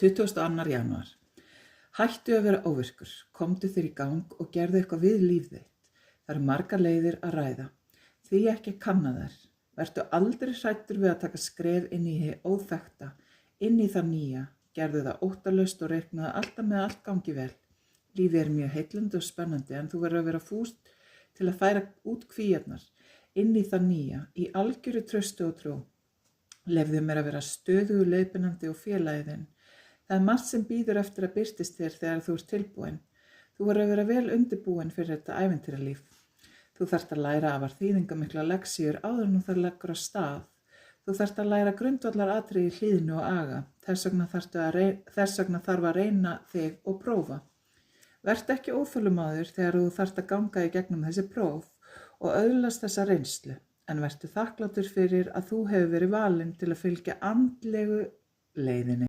22. janúar. Hættu að vera óvirkur, komdu þér í gang og gerðu eitthvað við líf þitt. Það eru margar leiðir að ræða. Því ekki að kanna þær. Vertu aldrei hræddur við að taka skref inn í hið óþekkta, inn í það nýja. Gerðu það óttalaust og reiknaðu alltaf með allt gangi vel. Lífið er mjög heillandi og spennandi en þú verður að vera fús til að færa út kvíarnar, inn í það nýja, í algjöru trausti og trú. Leyfðu mér að vera stöðugur, leiðbeinandi og félagi þinn. Það er margt sem bíður eftir að birtist þér þegar þú ert tilbúin. Þú verður að vera vel undirbúin fyrir þetta ævintýralíf. Þú þarft að læra afar þýðingamiklar lexíur áður en þú leggur af stað. Þú þarft að læra grundvallar atriði í hlýðni og aga. Þess vegna þarf að reyna þig og prófa. Vertu ekki óþolinmóður þegar þú þarft að ganga í gegnum þessi próf og öðlast þessa reynslu, en vertu þakklátur fyrir að þú hefur verið valinn til að fylgja andlegu leiðinni.